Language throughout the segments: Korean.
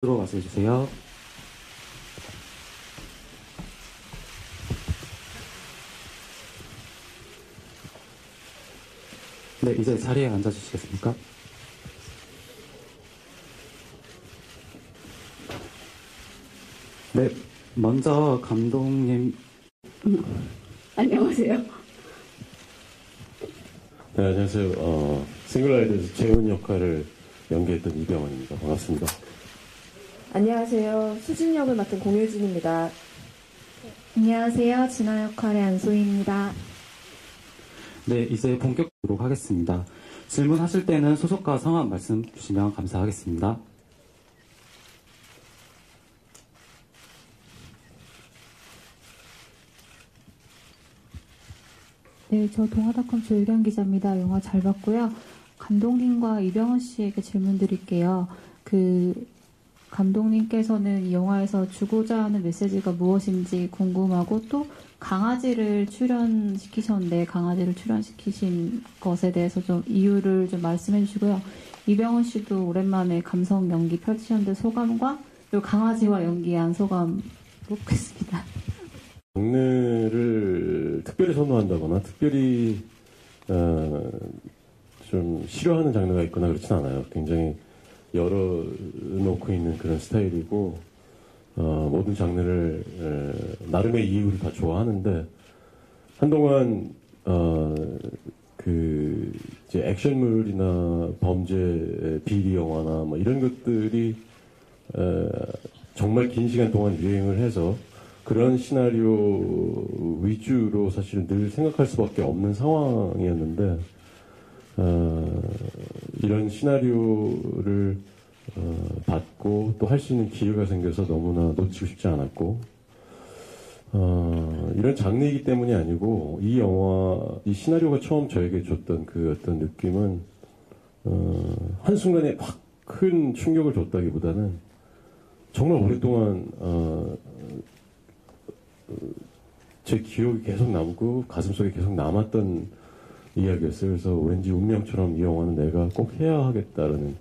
들어와서 해주세요. 네, 이제 자리에 앉아주시겠습니까? 네, 먼저 감독님. 안녕하세요. 네, 안녕하세요. 싱글라이드에서 재훈 역할을 연기했던 이병헌입니다. 반갑습니다. 안녕하세요. 수진 역을 맡은 공효진입니다. 안녕하세요. 진아 역할의 안소희입니다. 네, 이제 본격적으로 하겠습니다. 질문하실 때는 소속과 성함 말씀 주시면 감사하겠습니다. 네, 저 동아닷컴 조일경 기자입니다. 영화 잘 봤고요. 감독님과 이병헌 씨에게 질문 드릴게요. 감독님께서는 이 영화에서 주고자 하는 메시지가 무엇인지 궁금하고, 또 강아지를 출연시키셨는데 강아지를 출연시키신 것에 대해서 좀 이유를 좀 말씀해 주시고요. 이병헌 씨도 오랜만에 감성 연기 펼치셨는데 소감과 그리고 강아지와 연기한 소감 묻겠습니다. 장르를 특별히 선호한다거나 특별히 좀 싫어하는 장르가 있거나 그렇진 않아요. 굉장히 열어놓고 있는 그런 스타일이고, 모든 장르를 나름의 이유를 다 좋아하는데, 한동안 이제 액션물이나 범죄 비리 영화나 뭐 이런 것들이 정말 긴 시간 동안 유행을 해서 그런 시나리오 위주로 사실 늘 생각할 수밖에 없는 상황이었는데, 이런 시나리오를 받고 또 할 수 있는 기회가 생겨서 너무나 놓치고 싶지 않았고, 이런 장르이기 때문이 아니고 이 시나리오가 처음 저에게 줬던 그 어떤 느낌은 한순간에 확 큰 충격을 줬다기보다는 정말 오랫동안 제 기억이 계속 남고 가슴속에 계속 남았던 이야기였어요. 그래서 왠지 운명처럼 이 영화는 내가 꼭 해야 하겠다라는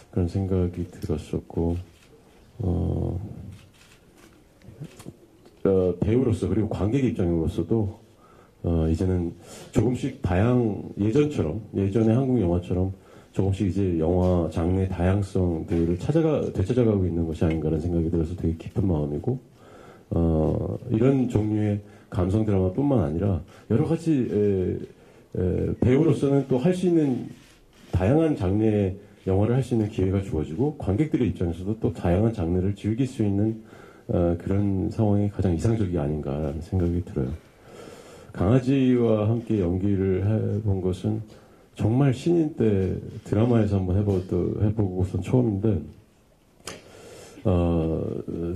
그런 생각이 들었었고, 배우로서 그리고 관객의 입장으로서도 이제는 조금씩 예전에 한국 영화처럼 조금씩 이제 영화 장르의 다양성들을 되찾아가고 있는 것이 아닌가라는 생각이 들어서 되게 기쁜 마음이고, 이런 종류의 감성 드라마뿐만 아니라 여러 가지 배우로서는 또 할 수 있는 다양한 장르의 영화를 할 수 있는 기회가 주어지고, 관객들의 입장에서도 또 다양한 장르를 즐길 수 있는 그런 상황이 가장 이상적이 아닌가라는 생각이 들어요. 강아지와 함께 연기를 해본 것은 정말 신인 때 드라마에서 한번 해보고선 처음인데,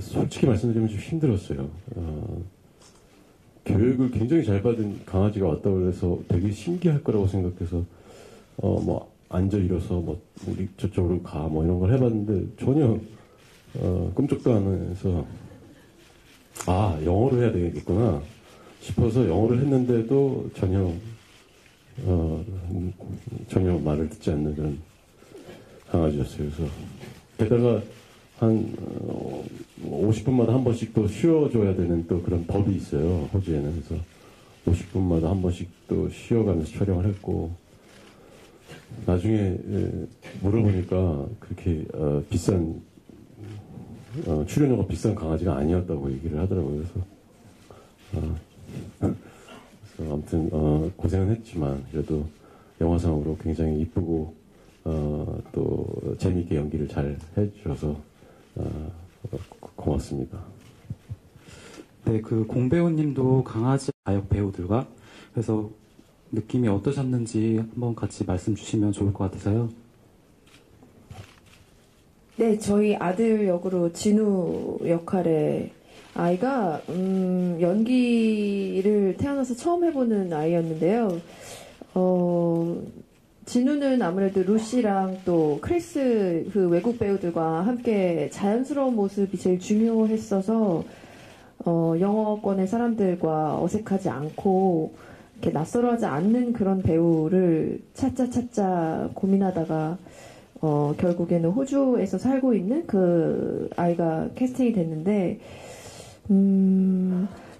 솔직히 말씀드리면 좀 힘들었어요. 교육을 굉장히 잘 받은 강아지가 왔다고 해서 되게 신기할 거라고 생각해서, 뭐, 앉아 일어서, 뭐, 우리 저쪽으로 가, 뭐, 이런 걸 해봤는데, 전혀, 꿈쩍도 안 해서, 영어로 해야 되겠구나 싶어서 영어를 했는데도 전혀 말을 듣지 않는 그런 강아지였어요. 그래서, 게다가, 한 50분마다 한 번씩 또 쉬어줘야 되는 또 그런 법이 있어요, 호주에는. 그래서 50분마다 한 번씩 또 쉬어가면서 촬영을 했고, 나중에 물어보니까 그렇게 비싼 출연료가 비싼 강아지가 아니었다고 얘기를 하더라고요. 그래서 아무튼 고생은 했지만 그래도 영화상으로 굉장히 이쁘고 또 재미있게 연기를 잘 해주셔서 고맙습니다. 네, 공배우님도 강아지 아역 배우들과 그래서 느낌이 어떠셨는지 한번 같이 말씀 주시면 좋을 것 같아서요. 네, 저희 아들 역으로 진우 역할의 아이가 연기를 태어나서 처음 해보는 아이였는데요. 진우는 아무래도 루시랑 또 크리스 외국 배우들과 함께 자연스러운 모습이 제일 중요했어서 영어권의 사람들과 어색하지 않고 이렇게 낯설어하지 않는 그런 배우를 찾자 고민하다가 결국에는 호주에서 살고 있는 그 아이가 캐스팅이 됐는데,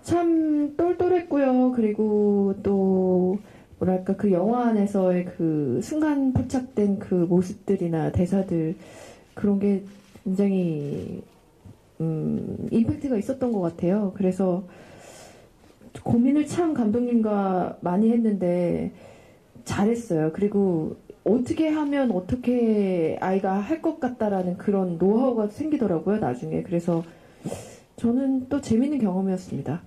참 똘똘했고요. 그리고 또, 뭐랄까, 그 영화 안에서의 그 순간 포착된 그 모습들이나 대사들, 그런 게 굉장히, 임팩트가 있었던 것 같아요. 그래서 고민을 참 감독님과 많이 했는데, 잘했어요. 그리고 어떻게 하면 어떻게 아이가 할 것 같다라는 그런 노하우가 생기더라고요, 나중에. 그래서 저는 또 재밌는 경험이었습니다.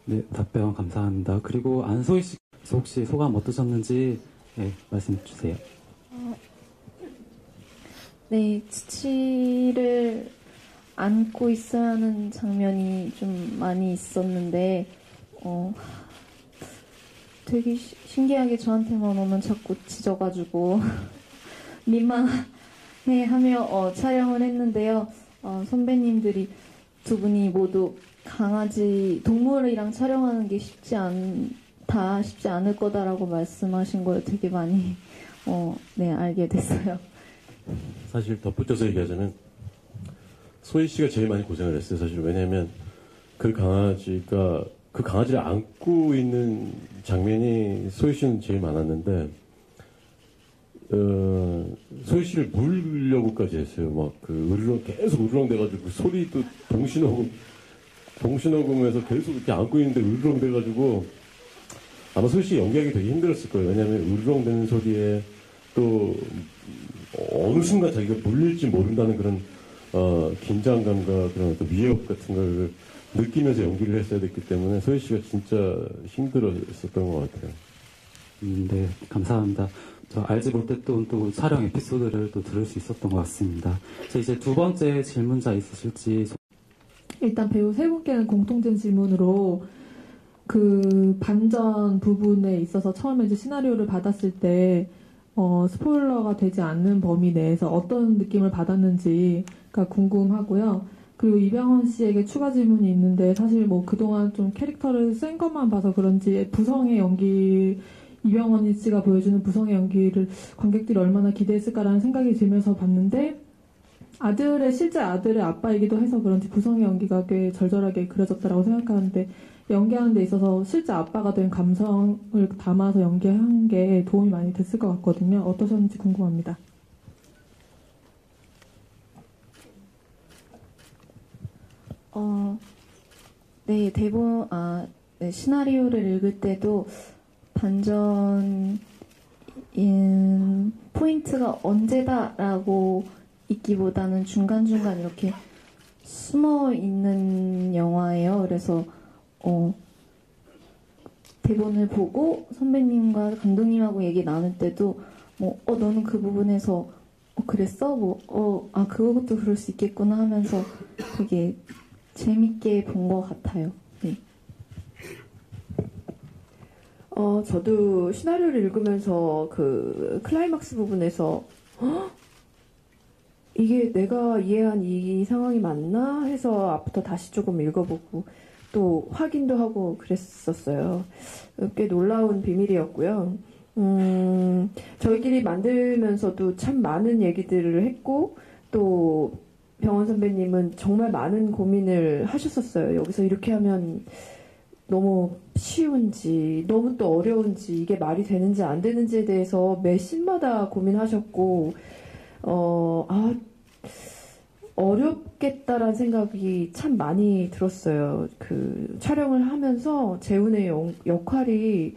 네, 답변 감사합니다. 그리고 안소희 씨 혹시 소감 어떠셨는지 네, 말씀 주세요. 네, 지치를 안고 있어야 하는 장면이 좀 많이 있었는데 되게 신기하게 저한테만 오면 자꾸 짖어가지고 민망해하며 촬영을 했는데요. 선배님들이 두 분이 모두 강아지 동물이랑 촬영하는 게 쉽지 않을 거다라고 말씀하신 걸 되게 많이 네, 알게 됐어요. 사실 덧붙여서 얘기하자면 소희 씨가 제일 많이 고생을 했어요. 사실 왜냐하면 그 강아지를 안고 있는 장면이 소희 씨는 제일 많았는데 소희 씨를 물려고까지 했어요. 막 계속 으르렁대가지고 소리도 동시녹음에서 계속 이렇게 안고 있는데 으르렁대가지고 아마 소희 씨 연기하기 되게 힘들었을 거예요. 왜냐하면 으르렁대는 소리에 또 어느 순간 자기가 물릴지 모른다는 그런 긴장감과 그런 어떤 위협 같은 걸 느끼면서 연기를 했어야 됐기 때문에 소희 씨가 진짜 힘들었었던 것 같아요. 네, 감사합니다. 저 알지 못했던 또 촬영 에피소드를 또 들을 수 있었던 것 같습니다. 자, 이제 두 번째 질문자 있으실지. 일단 배우 세 분께는 공통된 질문으로 그 반전 부분에 있어서 처음에 이제 시나리오를 받았을 때 스포일러가 되지 않는 범위 내에서 어떤 느낌을 받았는지가 궁금하고요. 그리고 이병헌 씨에게 추가 질문이 있는데 사실 뭐 그동안 좀 캐릭터를 쓴 것만 봐서 그런지 부성의 연기 이병헌 씨가 보여주는 부성의 연기를 관객들이 얼마나 기대했을까라는 생각이 들면서 봤는데 실제 아들의 아빠이기도 해서 그런지 부성의 연기가 꽤 절절하게 그려졌다라고 생각하는데 연기하는 데 있어서 실제 아빠가 된 감성을 담아서 연기한 게 도움이 많이 됐을 것 같거든요. 어떠셨는지 궁금합니다. 네, 시나리오를 읽을 때도 반전인 포인트가 언제다라고 있기보다는 중간중간 이렇게 숨어 있는 영화예요. 그래서 대본을 보고 선배님과 감독님하고 얘기 나눌 때도 너는 그 부분에서 그랬어? 그것도 그럴 수 있겠구나 하면서 되게 재밌게 본 것 같아요. 네. 저도 시나리오를 읽으면서 그 클라이막스 부분에서 이게 내가 이해한 이 상황이 맞나 해서 앞부터 다시 조금 읽어보고 또 확인도 하고 그랬었어요. 꽤 놀라운 비밀이었고요. 저희끼리 만들면서도 참 많은 얘기들을 했고 또 병원 선배님은 정말 많은 고민을 하셨었어요. 여기서 이렇게 하면 너무 쉬운지 너무 또 어려운지 이게 말이 되는지 안 되는지에 대해서 매 씬마다 고민하셨고 어렵겠다라는 생각이 참 많이 들었어요. 그 촬영을 하면서 재훈의 역할이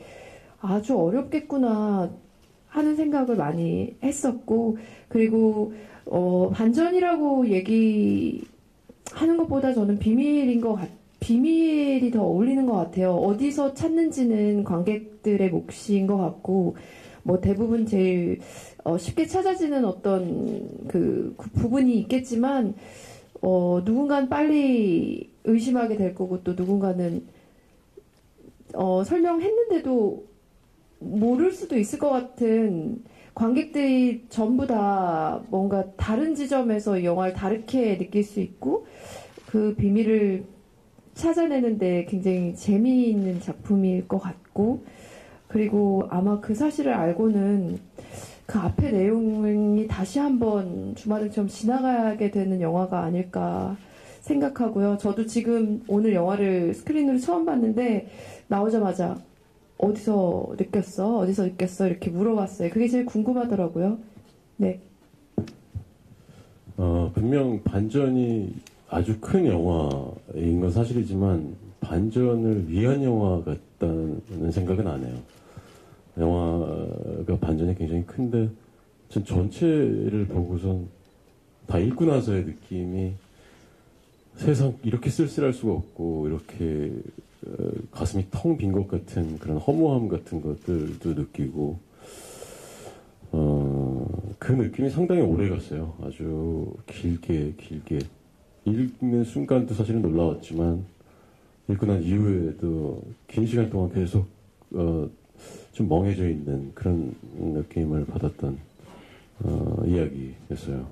아주 어렵겠구나 하는 생각을 많이 했었고 그리고 반전이라고 얘기하는 것보다 저는 비밀이 더 어울리는 것 같아요. 어디서 찾는지는 관객들의 몫인 것 같고 뭐 대부분 제일 쉽게 찾아지는 어떤 그 부분이 있겠지만 누군가는 빨리 의심하게 될 거고 또 누군가는 설명했는데도 모를 수도 있을 것 같은 관객들이 전부 다 뭔가 다른 지점에서 이 영화를 다르게 느낄 수 있고 그 비밀을 찾아내는데 굉장히 재미있는 작품일 것 같고 그리고 아마 그 사실을 알고는 그 앞에 내용이 다시 한번 주마등처럼 지나가게 되는 영화가 아닐까 생각하고요. 저도 지금 오늘 영화를 스크린으로 처음 봤는데 나오자마자 어디서 느꼈어? 이렇게 물어봤어요. 그게 제일 궁금하더라고요. 네. 분명 반전이 아주 큰 영화인 건 사실이지만 반전을 위한 영화 같다는 생각은 안 해요. 영화가 반전이 굉장히 큰데 전 전체를 보고선 다 읽고 나서의 느낌이 세상 이렇게 쓸쓸할 수가 없고 이렇게 가슴이 텅 빈 것 같은 그런 허무함 같은 것들도 느끼고 그 느낌이 상당히 오래 갔어요. 아주 길게 읽는 순간도 사실은 놀라웠지만 읽고 난 이후에도 긴 시간 동안 계속 좀 멍해져 있는 그런 느낌을 받았던 이야기였어요.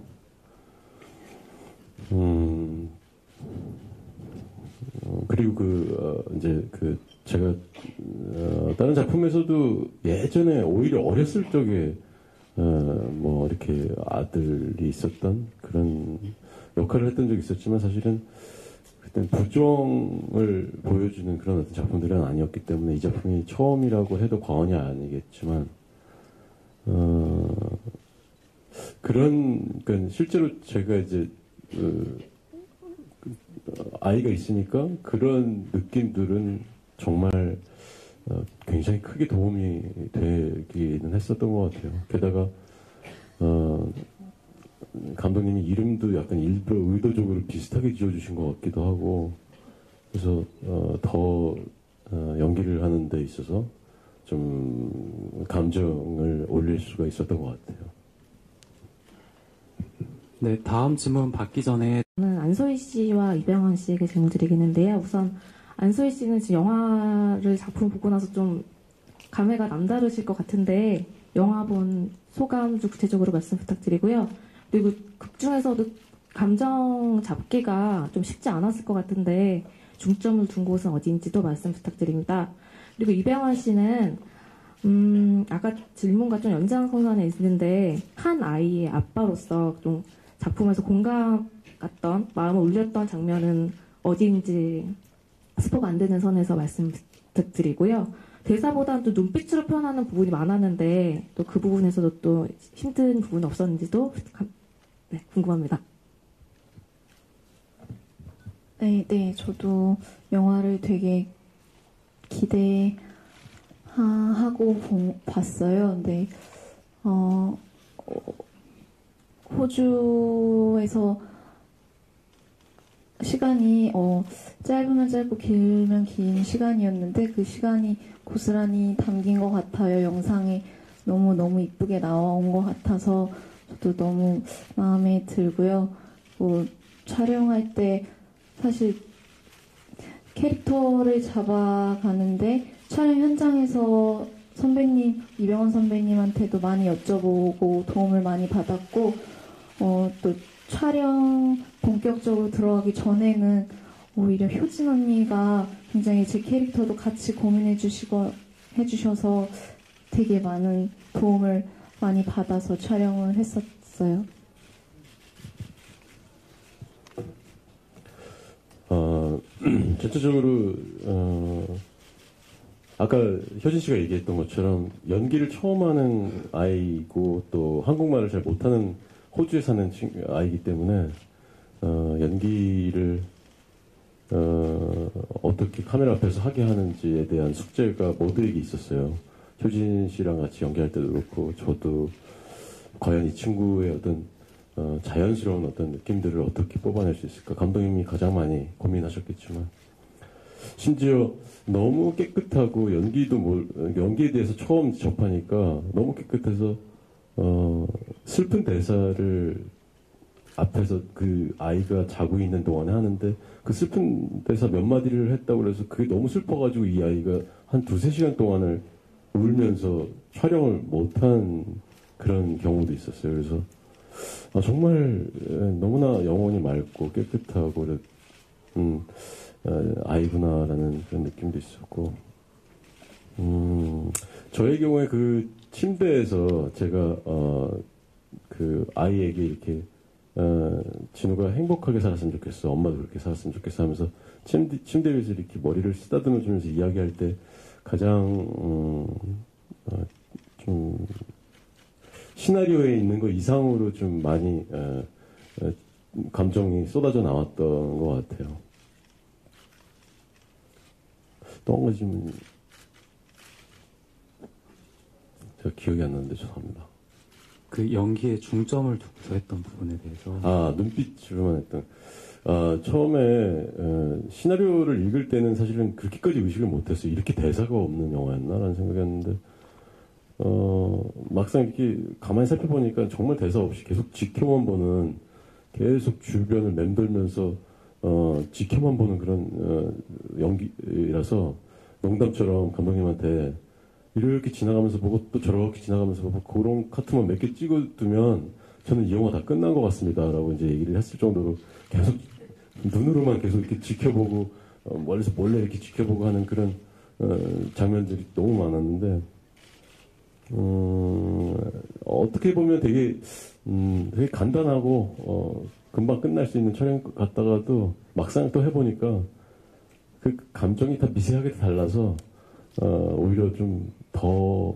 그리고 이제 제가 다른 작품에서도 예전에 오히려 어렸을 적에 뭐 이렇게 아들이 있었던 그런 역할을 했던 적이 있었지만 사실은 그때는 부정을 보여주는 그런 어떤 작품들은 아니었기 때문에 이 작품이 처음이라고 해도 과언이 아니겠지만 그러니까 실제로 제가 이제 아이가 있으니까 그런 느낌들은 정말 굉장히 크게 도움이 되기는 했었던 것 같아요. 게다가 감독님이 이름도 약간 일부러 의도적으로 비슷하게 지어주신 것 같기도 하고 그래서 더 연기를 하는 데 있어서 좀 감정을 올릴 수가 있었던 것 같아요. 네, 다음 질문 받기 전에 저는 안소희 씨와 이병헌 씨에게 질문 드리겠는데요. 우선 안소희 씨는 지금 영화를 작품 보고 나서 좀 감회가 남다르실 것 같은데 영화 본 소감 좀 구체적으로 말씀 부탁드리고요. 그리고 극 중에서도 감정 잡기가 좀 쉽지 않았을 것 같은데 중점을 둔 곳은 어디인지도 말씀 부탁드립니다. 그리고 이병헌 씨는 아까 질문과 좀 연장선상에 있는데 한 아이의 아빠로서 좀 작품에서 공감 갔던 마음을 울렸던 장면은 어디인지 스포가 안 되는 선에서 말씀 부탁드리고요. 대사보다는 또 눈빛으로 표현하는 부분이 많았는데 또 그 부분에서도 또 힘든 부분 없었는지도 궁금합니다. 네, 저도 영화를 되게 기대하고 봤어요. 근데 호주에서 시간이 짧으면 짧고 길면 긴 시간이었는데 그 시간이 고스란히 담긴 것 같아요. 영상에 너무 이쁘게 나온 것 같아서 저도 너무 마음에 들고요. 촬영할 때 사실 캐릭터를 잡아가는데 촬영 현장에서 이병헌 선배님한테도 많이 여쭤보고 도움을 많이 받았고 또 촬영 본격적으로 들어가기 전에는 오히려 효진 언니가 굉장히 제 캐릭터도 같이 고민해 주셔서 되게 많은 도움을 많이 받아서 촬영을 했었어요. 전체적으로 아까 효진 씨가 얘기했던 것처럼 연기를 처음 하는 아이고 또 한국말을 잘 못하는 호주에 사는 아이기 때문에 연기를 어떻게 카메라 앞에서 하게 하는지에 대한 숙제가 모두에게 있었어요. 효진 씨랑 같이 연기할 때도 그렇고 저도 과연 이 친구의 어떤 자연스러운 어떤 느낌들을 어떻게 뽑아낼 수 있을까 감독님이 가장 많이 고민하셨겠지만 심지어 너무 깨끗하고 연기에 대해서 처음 접하니까 너무 깨끗해서 슬픈 대사를 앞에서 그 아이가 자고 있는 동안에 하는데 그 슬픈 대사 몇 마디를 했다고 해서 그게 너무 슬퍼가지고 이 아이가 한 2-3시간 동안을 울면서 촬영을 못한 그런 경우도 있었어요. 그래서 정말 너무나 영혼이 맑고 깨끗하고 아이구나라는 그런 느낌도 있었고 저의 경우에 그 침대에서 제가 그 아이에게 이렇게 진우가 행복하게 살았으면 좋겠어, 엄마도 그렇게 살았으면 좋겠어 하면서 침대 위에서 이렇게 머리를 쓰다듬어 주면서 이야기할 때 가장 좀 시나리오에 있는 거 이상으로 좀 많이 감정이 쏟아져 나왔던 것 같아요. 또 한 가지 질문, 제가 기억이 안 나는데 죄송합니다. 그 연기에 중점을 두고서 했던 부분에 대해서. 눈빛으로만 했던. 처음에 시나리오를 읽을 때는 사실은 그렇게까지 의식을 못했어요. 이렇게 대사가 없는 영화였나라는 생각이었는데 막상 이렇게 가만히 살펴보니까 정말 대사 없이 계속 지켜만 보는, 계속 주변을 맴돌면서 지켜만 보는 그런 연기라서 농담처럼 감독님한테 이렇게 지나가면서 보고 또 저렇게 지나가면서 보고 그런 카트만 몇 개 찍어두면 저는 이 영화 다 끝난 것 같습니다라고 이제 얘기를 했을 정도로 계속 눈으로만 계속 이렇게 지켜보고 멀리서 몰래 이렇게 지켜보고 하는 그런 장면들이 너무 많았는데 어떻게 보면 되게 간단하고 금방 끝날 수 있는 촬영 같다가도 막상 또 해보니까 그 감정이 다 미세하게 달라서 오히려 좀 더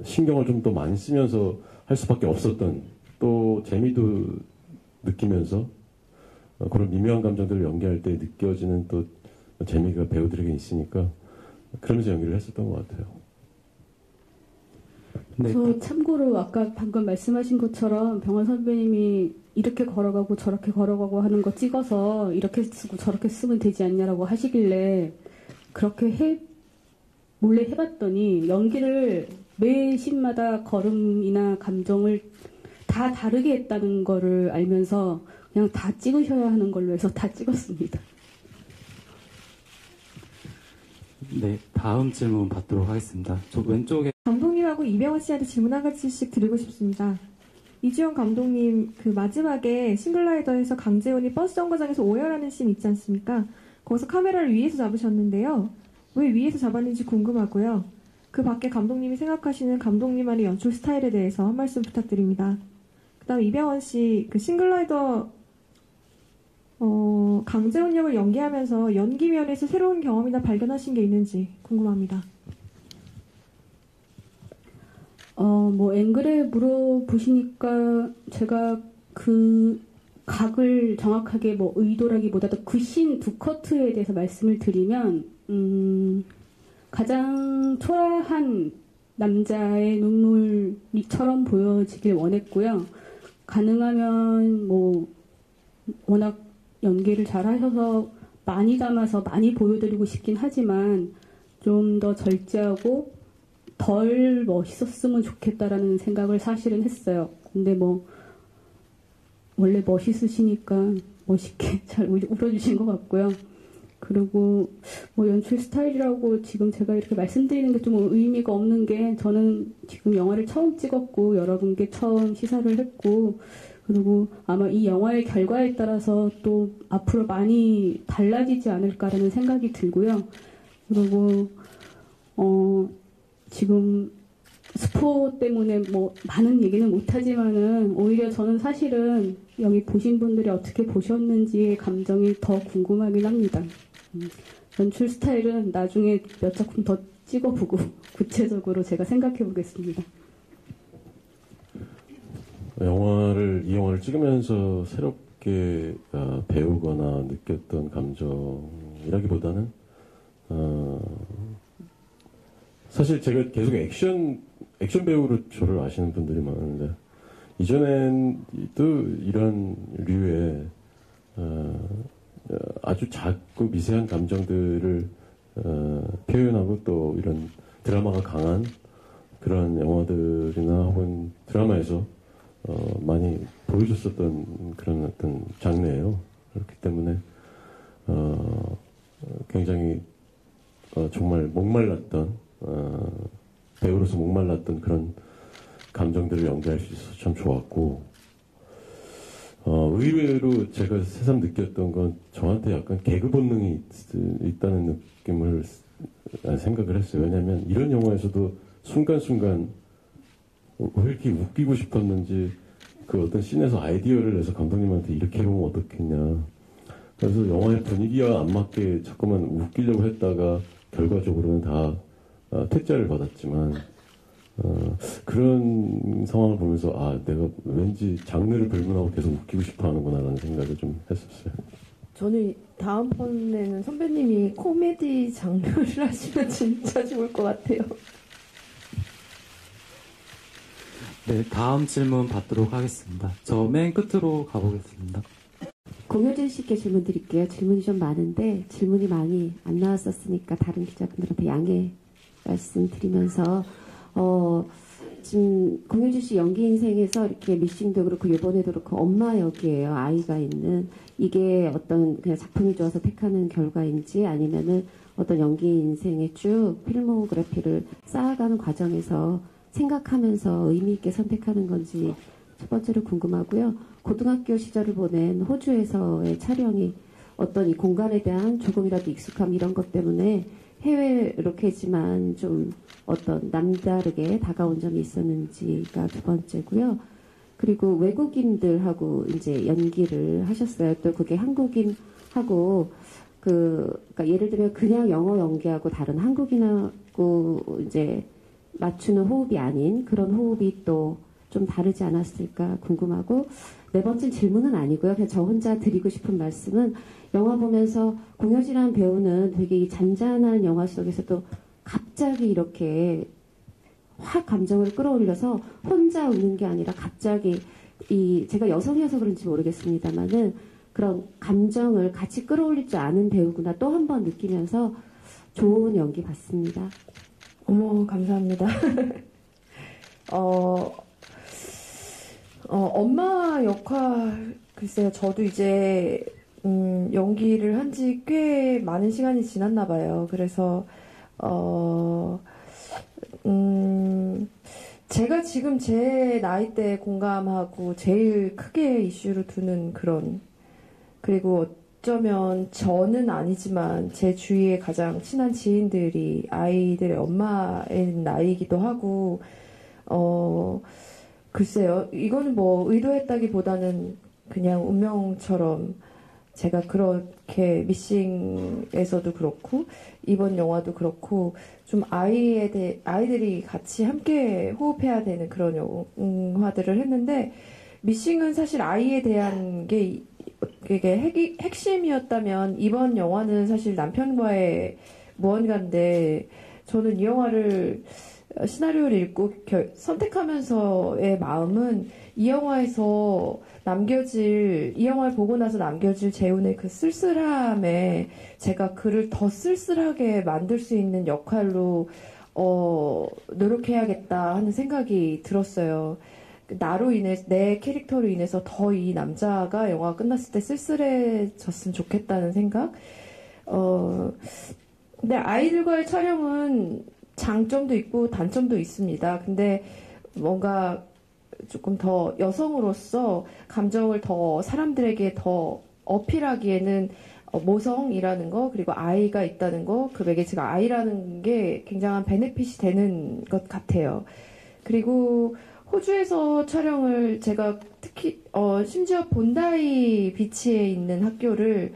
신경을 좀 더 많이 쓰면서 할 수밖에 없었던, 또 재미도 느끼면서 그런 미묘한 감정들을 연기할 때 느껴지는 또 재미가 배우들에게 있으니까 그러면서 연기를 했었던 것 같아요. 네. 저 참고로 아까 방금 말씀하신 것처럼 병원 선배님이 이렇게 걸어가고 저렇게 걸어가고 하는 거 찍어서 이렇게 쓰고 저렇게 쓰면 되지 않냐라고 하시길래 그렇게 몰래 해봤더니 연기를 매 씬마다 걸음이나 감정을 다 다르게 했다는 거를 알면서 그냥 다 찍으셔야 하는 걸로 해서 다 찍었습니다. 네, 다음 질문 받도록 하겠습니다. 저 왼쪽에. 감독님하고 이병헌 씨한테 질문 한 가지씩 드리고 싶습니다. 이주영 감독님, 그 마지막에 싱글라이더에서 강재훈이 버스 정거장에서 오열하는 씬 있지 않습니까? 거기서 카메라를 위에서 잡으셨는데요. 왜 위에서 잡았는지 궁금하고요. 그 밖에 감독님이 생각하시는 감독님만의 연출 스타일에 대해서 한 말씀 부탁드립니다. 그 다음에 이병헌 씨, 그 싱글라이더 강재훈 역을 연기하면서 연기 면에서 새로운 경험이나 발견하신 게 있는지 궁금합니다. 뭐 앵글에 물어보시니까 제가 그 각을 정확하게 뭐 의도라기보다도 그 씬 두 커트에 대해서 말씀을 드리면 가장 초라한 남자의 눈물처럼 보여지길 원했고요. 가능하면 뭐 워낙 연기를 잘 하셔서 많이 담아서 많이 보여드리고 싶긴 하지만 좀 더 절제하고 덜 멋있었으면 좋겠다라는 생각을 사실은 했어요. 근데 뭐 원래 멋있으시니까 멋있게 잘 울어주신 것 같고요. 그리고 뭐 연출 스타일이라고 지금 제가 이렇게 말씀드리는 게 좀 의미가 없는 게, 저는 지금 영화를 처음 찍었고 여러분께 처음 시사를 했고, 그리고 아마 이 영화의 결과에 따라서 또 앞으로 많이 달라지지 않을까라는 생각이 들고요. 그리고 지금 스포 때문에 뭐 많은 얘기는 못하지만은 오히려 저는 사실은 여기 보신 분들이 어떻게 보셨는지의 감정이 더 궁금하긴 합니다. 연출 스타일은 나중에 몇 작품 더 찍어보고 구체적으로 제가 생각해 보겠습니다. 이 영화를 찍으면서 새롭게 배우거나 느꼈던 감정이라기보다는 사실 제가 계속 액션 배우로 저를 아시는 분들이 많은데, 이전에도 이런 류의 아주 작고 미세한 감정들을 표현하고 또 이런 드라마가 강한 그런 영화들이나 혹은 드라마에서 많이 보여줬었던 그런 어떤 장르예요. 그렇기 때문에 굉장히 정말 목말랐던 배우로서 목말랐던 그런 감정들을 연기할 수 있어서 참 좋았고, 의외로 제가 새삼 느꼈던 건 저한테 약간 개그 본능이 있다는 느낌을 생각을 했어요. 왜냐하면 이런 영화에서도 순간순간 왜 이렇게 웃기고 싶었는지 그 어떤 씬에서 아이디어를 내서 감독님한테 이렇게 해보면 어떻겠냐. 그래서 영화의 분위기와 안 맞게 자꾸만 웃기려고 했다가 결과적으로는 다 퇴짜를 받았지만 그런 상황을 보면서 내가 왠지 장르를 불문하고 계속 웃기고 싶어 하는구나라는 생각을 좀 했었어요. 저는 다음번에는 선배님이 코미디 장르를 하시면 진짜 좋을 것 같아요. 네, 다음 질문 받도록 하겠습니다. 저 맨 끝으로 가보겠습니다. 공효진 씨께 질문 드릴게요. 질문이 좀 많은데 질문이 많이 안 나왔었으니까 다른 기자분들한테 양해 말씀드리면서 지금 공효진 씨 연기 인생에서 이렇게 미싱도 그렇고 이번에도 그렇고 엄마 역이에요. 아이가 있는. 이게 어떤 그냥 작품이 좋아서 택하는 결과인지 아니면은 어떤 연기 인생의 쭉 필모그래피를 쌓아가는 과정에서 생각하면서 의미 있게 선택하는 건지 첫 번째로 궁금하고요. 고등학교 시절을 보낸 호주에서의 촬영이 어떤 이 공간에 대한 조금이라도 익숙함 이런 것 때문에 해외 로케지만 좀 어떤 남다르게 다가온 점이 있었는지가 두 번째고요. 그리고 외국인들하고 이제 연기를 하셨어요. 또 그게 한국인하고 그러니까 예를 들면 그냥 영어 연기하고 다른 한국인하고 이제 맞추는 호흡이 아닌 그런 호흡이 또 좀 다르지 않았을까 궁금하고 네 번째 질문은 아니고요. 그냥 저 혼자 드리고 싶은 말씀은 영화 보면서 공효진이라는 배우는 되게 이 잔잔한 영화 속에서도 갑자기 이렇게 확 감정을 끌어올려서 혼자 웃는 게 아니라 갑자기 제가 여성이어서 그런지 모르겠습니다만은 그런 감정을 같이 끌어올릴 줄 아는 배우구나 또 한 번 느끼면서 좋은 연기 봤습니다. 어머, 감사합니다. 엄마 역할, 글쎄요, 저도 이제, 연기를 한 지 꽤 많은 시간이 지났나 봐요. 그래서, 제가 지금 제 나이대에 공감하고 제일 크게 이슈로 두는 그런, 그리고 어쩌면 저는 아니지만 제 주위에 가장 친한 지인들이 아이들의 엄마인 나이기도 하고, 글쎄요, 이거는 뭐 의도했다기보다는 그냥 운명처럼 제가 그렇게 미싱에서도 그렇고 이번 영화도 그렇고 좀 아이들이 같이 함께 호흡해야 되는 그런 영화들을 했는데 미싱은 사실 아이에 대한 게 이게 핵심이었다면 이번 영화는 사실 남편과의 무언가인데 저는 이 영화를 시나리오를 읽고 선택하면서의 마음은 이 영화에서 이 영화를 보고 나서 남겨질 재훈의 그 쓸쓸함에 제가 그를 더 쓸쓸하게 만들 수 있는 역할로 노력해야겠다 하는 생각이 들었어요. 나로 인해 내 캐릭터로 인해서 더 이 남자가 영화가 끝났을 때 쓸쓸해졌으면 좋겠다는 생각. 근데 아이들과의 촬영은 장점도 있고 단점도 있습니다. 근데 뭔가 조금 더 여성으로서 감정을 더 사람들에게 더 어필하기에는 모성이라는 거 그리고 아이가 있다는 거 그 매개체가 아이라는 게 굉장한 베네핏이 되는 것 같아요. 그리고 호주에서 촬영을 제가 특히 심지어 본다이 비치에 있는 학교를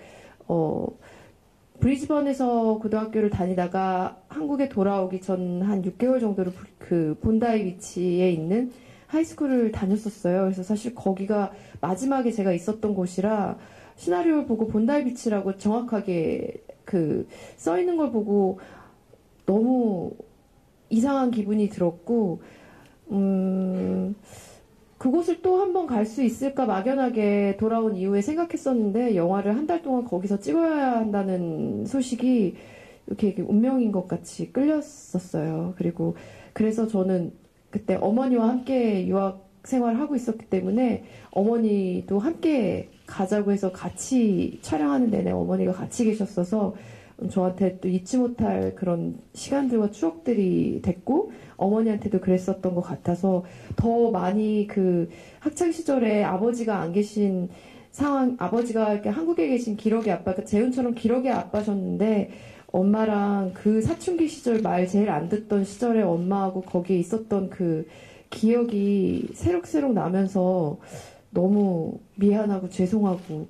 브리즈번에서 고등학교를 다니다가 한국에 돌아오기 전 한 6개월 정도를 그 본다이 비치에 있는 하이스쿨을 다녔었어요. 그래서 사실 거기가 마지막에 제가 있었던 곳이라 시나리오를 보고 본다이 비치라고 정확하게 그 써 있는 걸 보고 너무 이상한 기분이 들었고 그곳을 또 한 번 갈 수 있을까 막연하게 돌아온 이후에 생각했었는데 영화를 한 달 동안 거기서 찍어야 한다는 소식이 이렇게 운명인 것 같이 끌렸었어요. 그리고 그래서 저는 그때 어머니와 함께 유학 생활을 하고 있었기 때문에 어머니도 함께 가자고 해서 같이 촬영하는 내내 어머니가 같이 계셨어서 저한테 또 잊지 못할 그런 시간들과 추억들이 됐고 어머니한테도 그랬었던 것 같아서 더 많이 그 학창시절에 아버지가 안 계신 상황, 아버지가 이렇게 한국에 계신 기러기 아빠, 그러니까 재훈처럼 기러기 아빠셨는데 엄마랑 그 사춘기 시절 말 제일 안 듣던 시절에 엄마하고 거기에 있었던 그 기억이 새록새록 나면서 너무 미안하고 죄송하고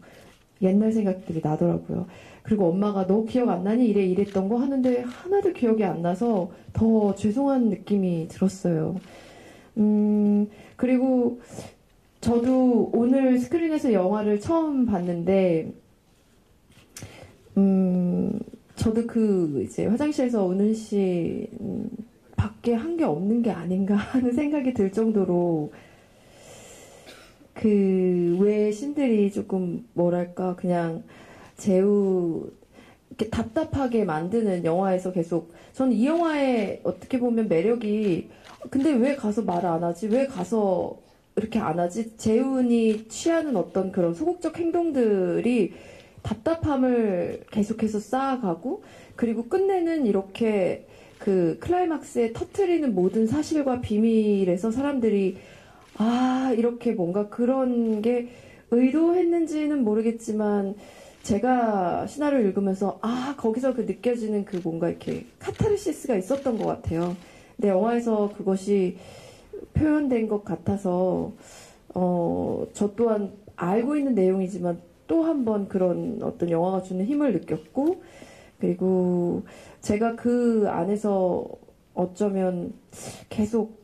옛날 생각들이 나더라고요. 그리고 엄마가 너 기억 안 나니? 이랬던 거 하는데 하나도 기억이 안 나서 더 죄송한 느낌이 들었어요. 그리고 저도 오늘 스크린에서 영화를 처음 봤는데, 저도 그 이제 화장실에서 은은 씨 밖에 한 게 없는 게 아닌가 하는 생각이 들 정도로 그 왜 신들이 조금 뭐랄까 그냥 재우 이렇게 답답하게 만드는 영화에서 계속 저는 이 영화의 어떻게 보면 매력이 근데 왜 가서 말을 안 하지? 왜 가서 이렇게 안 하지? 재훈이 취하는 어떤 그런 소극적 행동들이 답답함을 계속해서 쌓아가고 그리고 끝내는 이렇게 그 클라이막스에 터트리는 모든 사실과 비밀에서 사람들이 이렇게 뭔가 그런 게 의도했는지는 모르겠지만 제가 시나리오를 읽으면서 거기서 그 느껴지는 그 뭔가 이렇게 카타르시스가 있었던 것 같아요. 근데 영화에서 그것이 표현된 것 같아서 저 또한 알고 있는 내용이지만 또 한 번 그런 어떤 영화가 주는 힘을 느꼈고 그리고 제가 그 안에서 어쩌면 계속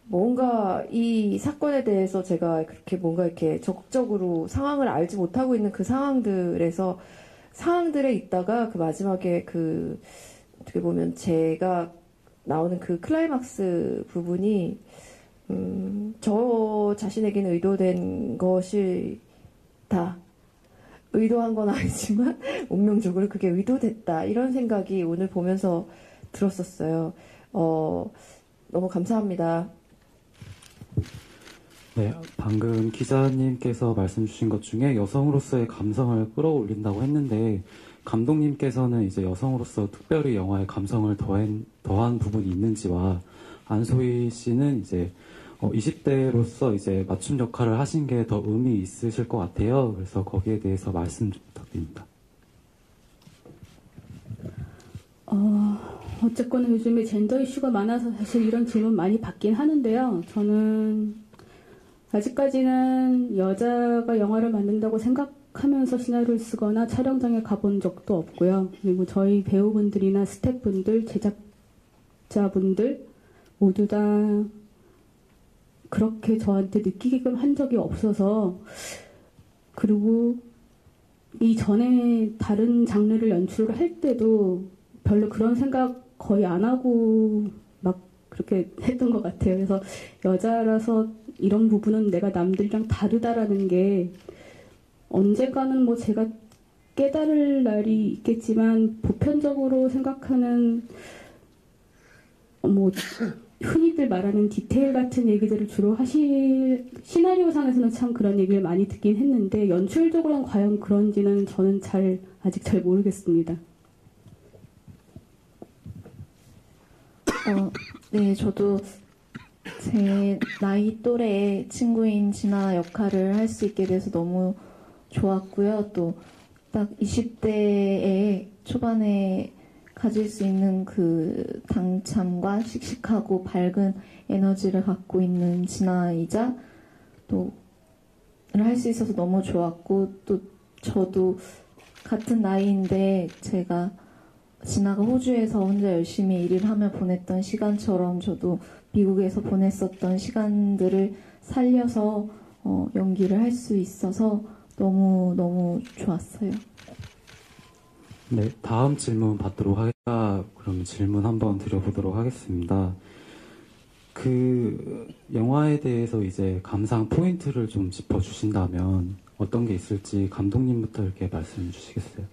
뭔가 이 사건에 대해서 제가 그렇게 뭔가 이렇게 적극적으로 상황을 알지 못하고 있는 그 상황들에 있다가 그 마지막에 그 어떻게 보면 제가 나오는 그 클라이막스 부분이 저 자신에게는 의도된 것이다. 의도한 건 아니지만 운명적으로 그게 의도됐다. 이런 생각이 오늘 보면서 들었었어요. 너무 감사합니다. 네, 방금 기자님께서 말씀 주신 것 중에 여성으로서의 감성을 끌어올린다고 했는데 감독님께서는 이제 여성으로서 특별히 영화에 감성을 더한 부분이 있는지와 안소희 씨는 이제 20대로서 이제 맞춤 역할을 하신 게 더 의미 있으실 것 같아요. 그래서 거기에 대해서 말씀 좀 부탁드립니다. 어쨌거나 요즘에 젠더 이슈가 많아서 사실 이런 질문 많이 받긴 하는데요. 저는 아직까지는 여자가 영화를 만든다고 생각하면서 시나리오를 쓰거나 촬영장에 가본 적도 없고요. 그리고 저희 배우분들이나 스태프분들, 제작자분들 모두 다 그렇게 저한테 느끼게끔 한 적이 없어서 그리고 이전에 다른 장르를 연출을 할 때도 별로 그런 생각 거의 안 하고 막 그렇게 했던 것 같아요. 그래서 여자라서 이런 부분은 내가 남들이랑 다르다라는 게 언젠가는 뭐 제가 깨달을 날이 있겠지만 보편적으로 생각하는 뭐 흔히들 말하는 디테일 같은 얘기들을 주로 시나리오상에서는 참 그런 얘기를 많이 듣긴 했는데 연출적으로는 과연 그런지는 저는 아직 잘 모르겠습니다. 네, 저도 제 나이 또래의 친구인 진아 역할을 할 수 있게 돼서 너무 좋았고요. 또 딱 20대의 초반에 가질 수 있는 그 당참과 씩씩하고 밝은 에너지를 갖고 있는 진아이자 또 할 수 있어서 너무 좋았고 또 저도 같은 나이인데 제가 진아가 호주에서 혼자 열심히 일을 하며 보냈던 시간처럼 저도 미국에서 보냈었던 시간들을 살려서 연기를 할 수 있어서 너무 좋았어요. 네, 다음 질문 받도록 하겠습니다. 그럼 질문 한번 드려보도록 하겠습니다. 그 영화에 대해서 이제 감상 포인트를 좀 짚어주신다면 어떤 게 있을지 감독님부터 이렇게 말씀 주시겠어요?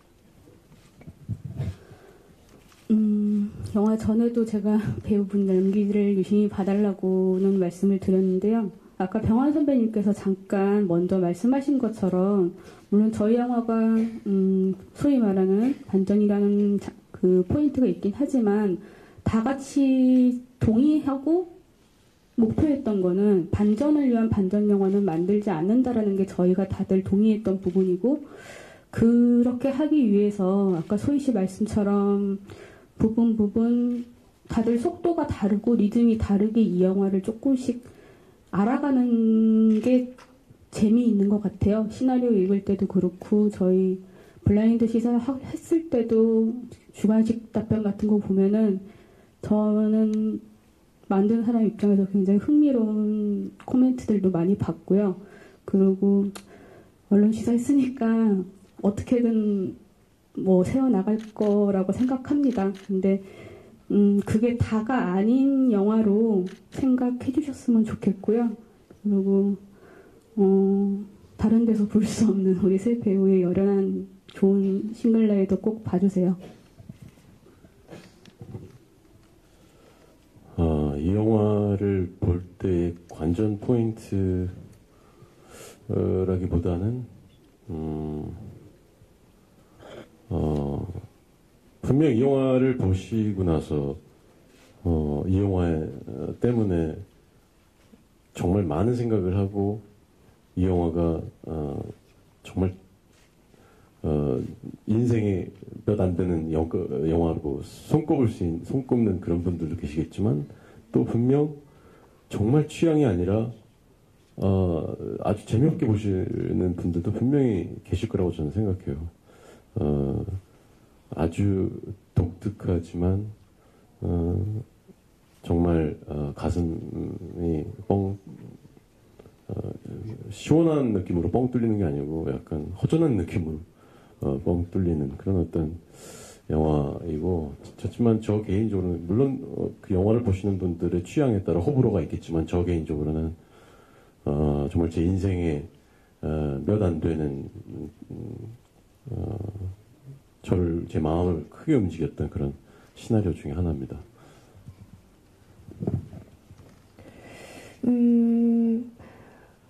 영화 전에도 제가 배우분들 연기를 유심히 봐달라고는 말씀을 드렸는데요. 아까 병환 선배님께서 잠깐 먼저 말씀하신 것처럼 물론 저희 영화가 소위 말하는 반전이라는 그 포인트가 있긴 하지만 다 같이 동의하고 목표했던 거는 반전을 위한 반전 영화는 만들지 않는다라는 게 저희가 다들 동의했던 부분이고 그렇게 하기 위해서 아까 소희 씨 말씀처럼 부분 다들 속도가 다르고 리듬이 다르게 이 영화를 조금씩 알아가는 게 재미있는 것 같아요. 시나리오 읽을 때도 그렇고 저희 블라인드 시사 했을 때도 주관식 답변 같은 거 보면은 저는 만든 사람 입장에서 굉장히 흥미로운 코멘트들도 많이 봤고요. 그리고 언론 시사 했으니까 어떻게든 뭐 세워나갈 거라고 생각합니다. 근데 그게 다가 아닌 영화로 생각해 주셨으면 좋겠고요. 그리고 다른 데서 볼 수 없는 우리 세 배우의 열연한 좋은 싱글라이더 꼭 봐주세요. 이 영화를 볼 때의 관전 포인트라기보다는 분명 이 영화를 보시고 나서 이 영화 때문에 정말 많은 생각을 하고 이 영화가 정말 인생에 몇 안 되는 영화로 손꼽는 그런 분들도 계시겠지만 또 분명 정말 취향이 아니라 아주 재미없게 보시는 분들도 분명히 계실 거라고 저는 생각해요. 아주 독특하지만 정말 가슴이 시원한 느낌으로 뻥 뚫리는 게 아니고 약간 허전한 느낌으로 뻥 뚫리는 그런 어떤 영화이고, 하지만 저 개인적으로는 물론 그 영화를 보시는 분들의 취향에 따라 호불호가 있겠지만 저 개인적으로는 정말 제 인생에 몇 안 되는 제 마음을 크게 움직였던 그런 시나리오 중에 하나입니다.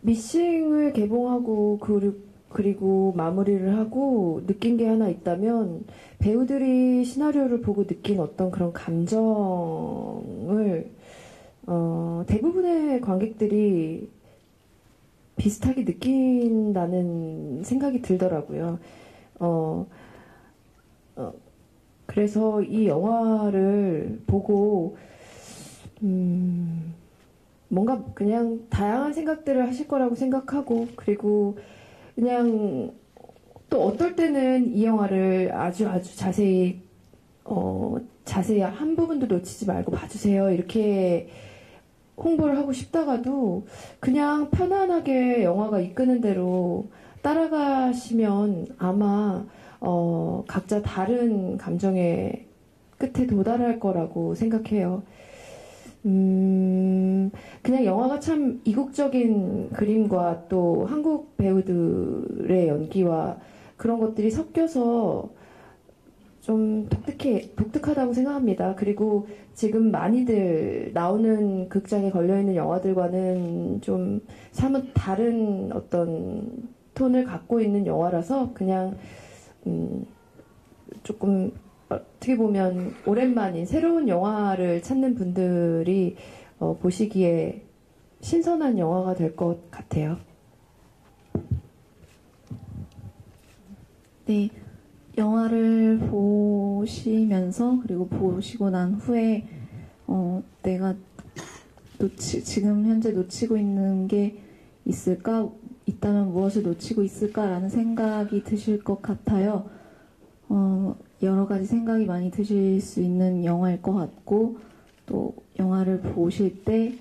미싱을 개봉하고 그리고 마무리를 하고 느낀 게 하나 있다면 배우들이 시나리오를 보고 느낀 어떤 그런 감정을 대부분의 관객들이 비슷하게 느낀다는 생각이 들더라고요. 그래서 이 영화를 보고 뭔가 그냥 다양한 생각들을 하실 거라고 생각하고, 그리고 그냥 또 어떨 때는 이 영화를 아주 자세히 한 부분도 놓치지 말고 봐주세요 이렇게 홍보를 하고 싶다가도 그냥 편안하게 영화가 이끄는 대로 따라가시면 아마 각자 다른 감정의 끝에 도달할 거라고 생각해요. 그냥 영화가 참 이국적인 그림과 또 한국 배우들의 연기와 그런 것들이 섞여서 좀 독특하다고 생각합니다. 그리고 지금 많이들 나오는 극장에 걸려있는 영화들과는 좀 사뭇 다른 어떤 톤을 갖고 있는 영화라서 그냥 조금 어떻게 보면 오랜만인 새로운 영화를 찾는 분들이 보시기에 신선한 영화가 될 것 같아요. 네, 영화를 보시면서 그리고 보시고 난 후에 내가 지금 현재 놓치고 있는 게 있을까? 있다면 무엇을 놓치고 있을까라는 생각이 드실 것 같아요. 여러 가지 생각이 많이 드실 수 있는 영화일 것 같고, 또 영화를 보실 때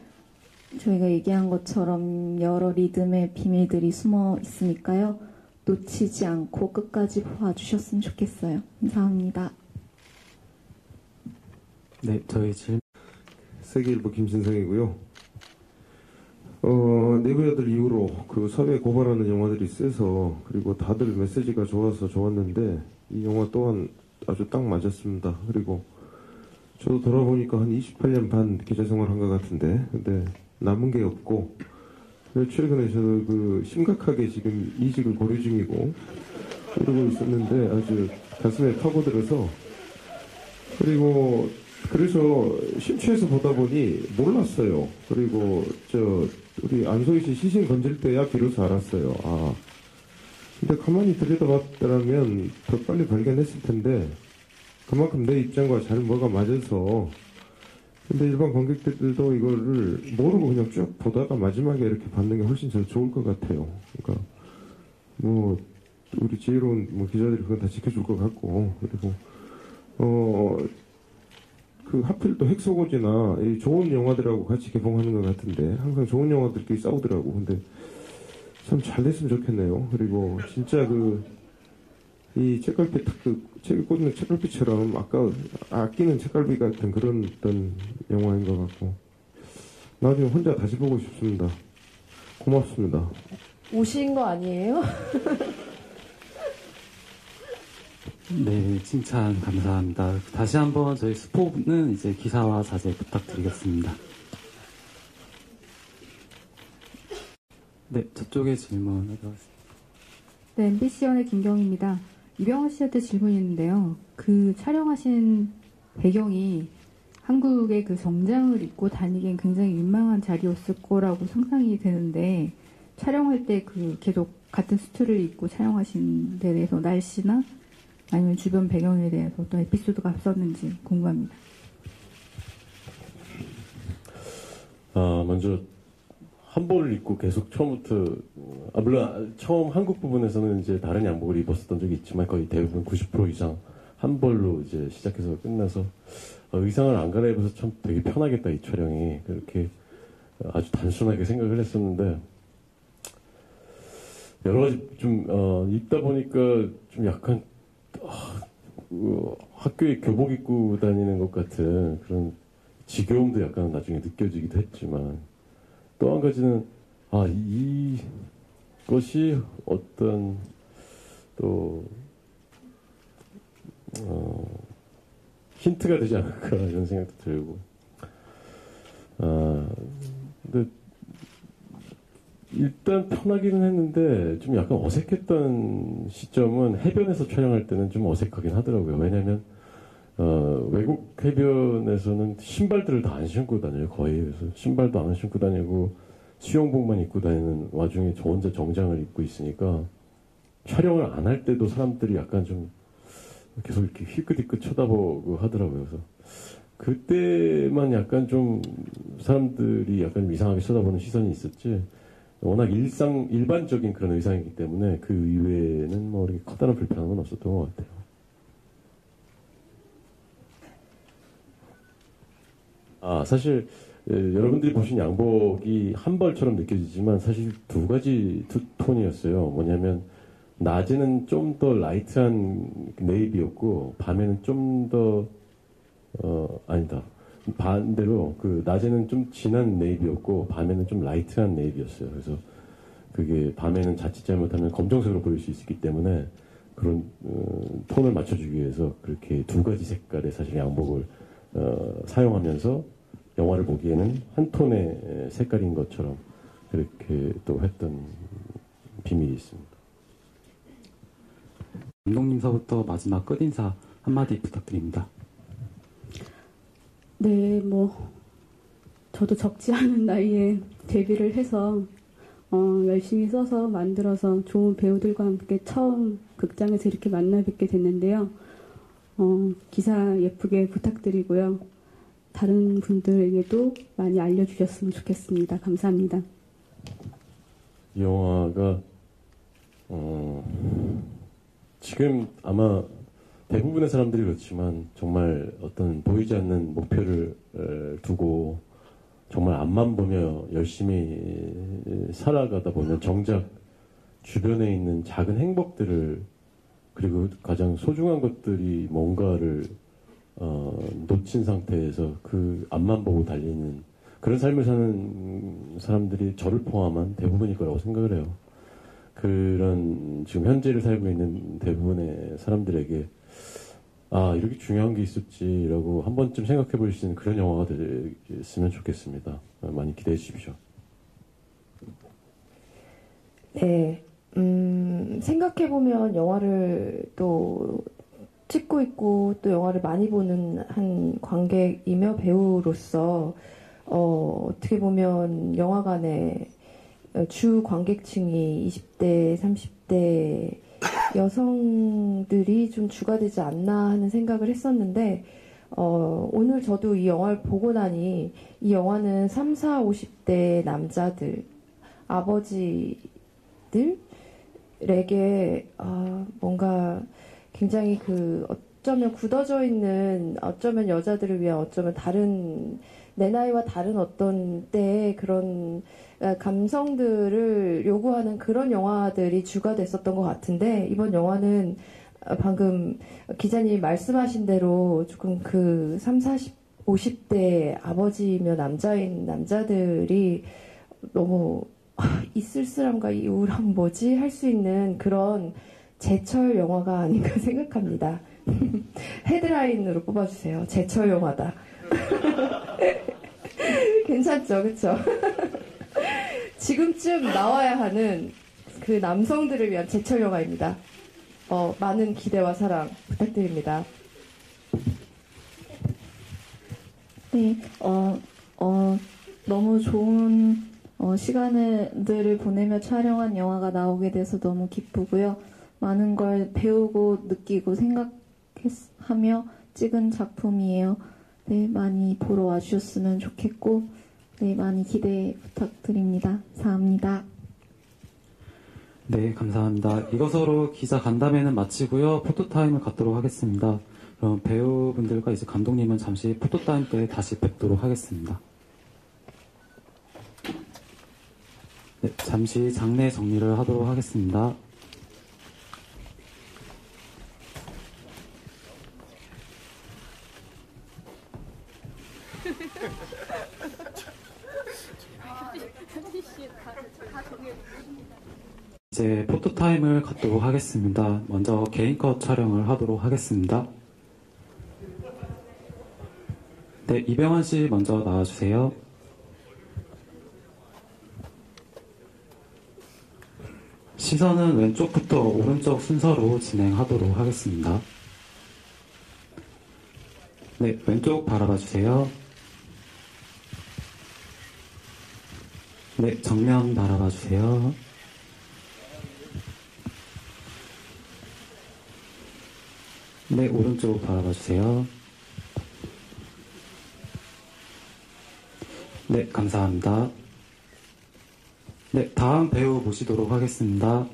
저희가 얘기한 것처럼 여러 리듬의 비밀들이 숨어 있으니까요. 놓치지 않고 끝까지 봐주셨으면 좋겠어요. 감사합니다. 네, 저희 질문. 세계일보 김신성이고요. 내부자들 이후로 그 사회 고발하는 영화들이 세서, 그리고 다들 메시지가 좋아서 좋았는데 이 영화 또한 아주 딱 맞았습니다. 그리고 저도 돌아보니까 한 28년 반 기자 생활한 것 같은데, 근데 남은 게 없고, 최근에 저도 그 심각하게 지금 이직을 고려 중이고 이러고 있었는데 아주 가슴에 파고들어서, 그래서 심취해서 보다 보니 몰랐어요. 그리고 우리 안소희 씨 시신 건질 때야 비로소 알았어요. 근데 가만히 들여다봤더라면 더 빨리 발견했을 텐데 그만큼 내 입장과 잘 뭐가 맞아서. 근데 일반 관객들도 이거를 모르고 그냥 쭉 보다가 마지막에 이렇게 받는 게 훨씬 더 좋을 것 같아요. 그러니까 뭐 우리 지혜로운 기자들이 그건 다 지켜줄 것 같고, 그리고 그 하필 또 핵소고지나 이 좋은 영화들하고 같이 개봉하는 것 같은데 항상 좋은 영화들끼리 싸우더라고. 근데 참 잘 됐으면 좋겠네요. 그리고 진짜 이 책갈피 책에 꽂는 책갈피처럼 아까 아끼는 책갈피 같은 그런 어떤 영화인 것 같고, 나중에 혼자 다시 보고 싶습니다. 고맙습니다. 오신 거 아니에요? 네, 칭찬 감사합니다. 다시 한번 저희 스포는 이제 기사와 자제 부탁드리겠습니다. 네, 저쪽에 질문 해주세요. 네, MBC연의 김경입니다. 이병헌 씨한테 질문이 있는데요. 그 촬영하신 배경이 한국의 그 정장을 입고 다니기엔 굉장히 민망한 자리였을 거라고 상상이 되는데, 촬영할 때 그 계속 같은 수트를 입고 촬영하신 데 대해서 날씨나 아니면 주변 배경에 대해서 어떤 에피소드가 없었는지 궁금합니다. 먼저 한복을 입고 계속 처음부터, 물론 처음 한국 부분에서는 이제 다른 양복을 입었었던 적이 있지만 거의 대부분 90% 이상 한 벌로 이제 시작해서 끝나서 의상을 안 갈아입어서 참 되게 편하겠다 이 촬영이, 그렇게 아주 단순하게 생각을 했었는데, 여러 가지 좀 입다 보니까 좀 약간 학교에 교복 입고 다니는 것 같은 그런 지겨움도 약간 나중에 느껴지기도 했지만, 또 한 가지는 이것이 어떤 또 힌트가 되지 않을까 이런 생각도 들고, 근데 일단 편하기는 했는데 좀 약간 어색했던 시점은 해변에서 촬영할 때는 좀 어색하긴 하더라고요. 왜냐면 외국 해변에서는 신발들을 다 안 신고 다녀요, 거의. 그래서 신발도 안 신고 다니고 수영복만 입고 다니는 와중에 저 혼자 정장을 입고 있으니까 촬영을 안 할 때도 사람들이 약간 좀 계속 이렇게 힐끗힐끗 쳐다보고 하더라고요. 그래서 그때만 약간 좀 사람들이 약간 이상하게 쳐다보는 시선이 있었지, 워낙 일반적인 그런 의상이기 때문에 그 이외에는 뭐 이렇게 커다란 불편함은 없었던 것 같아요. 사실 여러분들이 보신 양복이 한 벌처럼 느껴지지만 사실 두 가지 톤이었어요. 뭐냐면 낮에는 좀 더 라이트한 네이비였고 밤에는 좀 더 아니다. 반대로 그 낮에는 좀 진한 네이비였고 밤에는 좀 라이트한 네이비였어요. 그래서 그게 밤에는 자칫 잘못하면 검정색으로 보일 수 있기 때문에 그런 톤을 맞춰주기 위해서 그렇게 두 가지 색깔의 사실 양복을 사용하면서 영화를 보기에는 한 톤의 색깔인 것처럼 그렇게 또 했던 비밀이 있습니다. 감독님서부터 마지막 끝인사 한마디 부탁드립니다. 네, 저도 적지 않은 나이에 데뷔를 해서 열심히 써서 만들어서 좋은 배우들과 함께 처음 극장에서 이렇게 만나 뵙게 됐는데요. 기사 예쁘게 부탁드리고요. 다른 분들에게도 많이 알려주셨으면 좋겠습니다. 감사합니다. 이 영화가 지금 아마 대부분의 사람들이 그렇지만 정말 어떤 보이지 않는 목표를 두고 정말 앞만 보며 열심히 살아가다 보면 정작 주변에 있는 작은 행복들을, 그리고 가장 소중한 것들이 뭔가를 놓친 상태에서 그 앞만 보고 달리는 그런 삶을 사는 사람들이 저를 포함한 대부분일 거라고 생각을 해요. 그런 지금 현재를 살고 있는 대부분의 사람들에게 이렇게 중요한 게 있었지라고 한 번쯤 생각해 볼 수 있는 그런 영화가 됐으면 좋겠습니다. 많이 기대해 주십시오. 네, 생각해보면 영화를 또 찍고 있고 또 영화를 많이 보는 한 관객이며 배우로서 어떻게 보면 영화관에 주 관객층이 20대, 50대 여성들이 좀 주가 되지 않나 하는 생각을 했었는데 오늘 저도 이 영화를 보고 나니 이 영화는 3, 4, 50대 남자들, 아버지들에게 뭔가 굉장히 어쩌면 굳어져 있는, 어쩌면 여자들을 위한, 어쩌면 다른 내 나이와 다른 어떤 때의 그런 감성들을 요구하는 그런 영화들이 주가 됐었던 것 같은데, 이번 영화는 방금 기자님이 말씀하신 대로 조금 3, 40, 50대 아버지며 남자인 남자들이 너무 이 쓸쓸함과 이 우울함 뭐지? 할 수 있는 그런 제철 영화가 아닌가 생각합니다. 헤드라인으로 뽑아주세요. 제철 영화다. 괜찮죠? 그쵸? 지금쯤 나와야 하는 그 남성들을 위한 제철 영화입니다. 많은 기대와 사랑 부탁드립니다. 네, 너무 좋은 시간들을 보내며 촬영한 영화가 나오게 돼서 너무 기쁘고요. 많은 걸 배우고 느끼고 생각하며 찍은 작품이에요. 네, 많이 보러 와주셨으면 좋겠고, 네, 많이 기대 부탁드립니다. 감사합니다. 네, 감사합니다. 이것으로 기자 간담회는 마치고요. 포토타임을 갖도록 하겠습니다. 그럼 배우분들과 이제 감독님은 잠시 포토타임 때 다시 뵙도록 하겠습니다. 네, 잠시 장례 정리를 하도록 하겠습니다. 이제 포토타임을 갖도록 하겠습니다. 먼저 개인컷 촬영을 하도록 하겠습니다. 네, 이병헌 씨 먼저 나와주세요. 시선은 왼쪽부터 오른쪽 순서로 진행하도록 하겠습니다. 네, 왼쪽 바라봐 주세요. 네, 정면 바라봐 주세요. 네, 오른쪽 바라봐 주세요. 네, 감사합니다. 네, 다음 배우 모시도록 하겠습니다.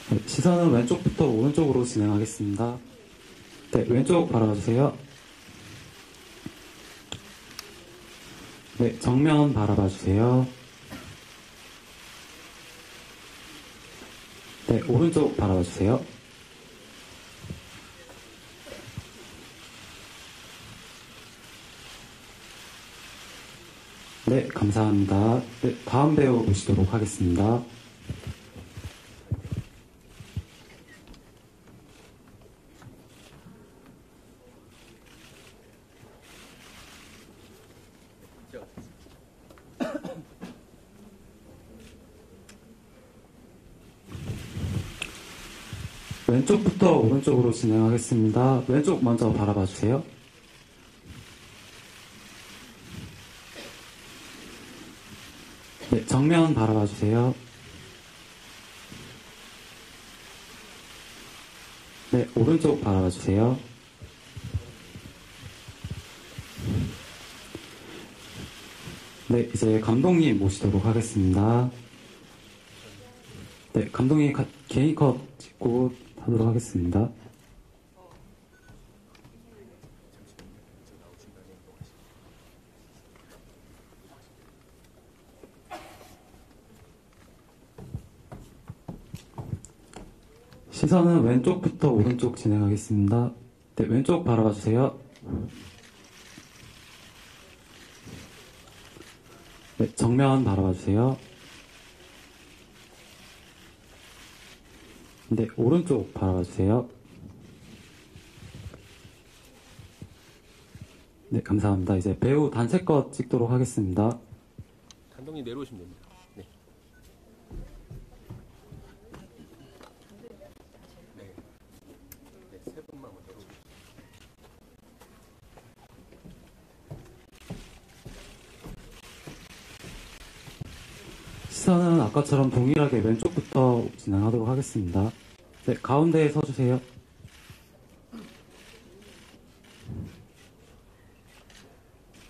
네, 시선은 왼쪽부터 오른쪽으로 진행하겠습니다. 네, 왼쪽 바라봐 주세요. 네, 정면 바라봐 주세요. 네, 오른쪽 바라봐 주세요. 네, 감사합니다. 네, 다음 배우 모시도록 하겠습니다. 왼쪽부터 오른쪽으로 진행하겠습니다. 왼쪽 먼저 바라봐 주세요. 네, 정면 바라봐 주세요. 네, 오른쪽 바라봐 주세요. 네, 이제 감독님 모시도록 하겠습니다. 네, 감독님 개인 컷 찍고 하도록 하겠습니다. 시선은 왼쪽부터 오른쪽 진행하겠습니다. 네, 왼쪽 바라봐 주세요. 네, 정면 바라봐 주세요. 네, 오른쪽 바라봐 주세요. 네, 감사합니다. 이제 배우 단체컷 찍도록 하겠습니다. 감독님 내려오시면 됩니다. 네. 네, 세 분만. 시선은 아까처럼 동일하게 왼쪽부터 진행하도록 하겠습니다. 네, 가운데에 서주세요.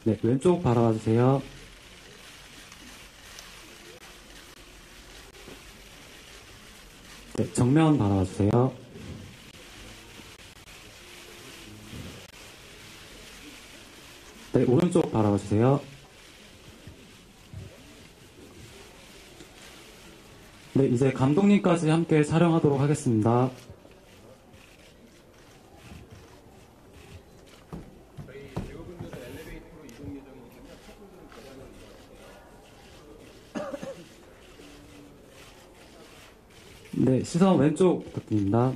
네, 왼쪽 바라봐 주세요. 네, 정면 바라봐 주세요. 네, 오른쪽 바라봐 주세요. 네, 이제 감독님까지 함께 촬영하도록 하겠습니다. 네, 시선 왼쪽 부탁드립니다.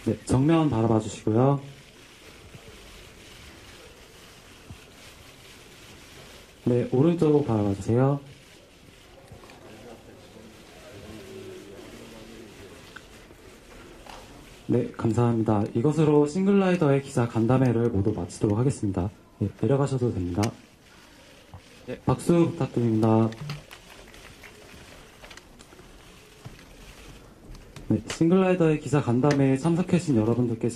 네, 정면 바라봐 주시고요. 네, 오른쪽 바라봐 주세요. 네, 감사합니다. 이것으로 싱글라이더의 기자 간담회를 모두 마치도록 하겠습니다. 네, 내려가셔도 됩니다. 네, 박수 부탁드립니다. 네, 싱글라이더의 기자 간담회에 참석해주신 여러분들께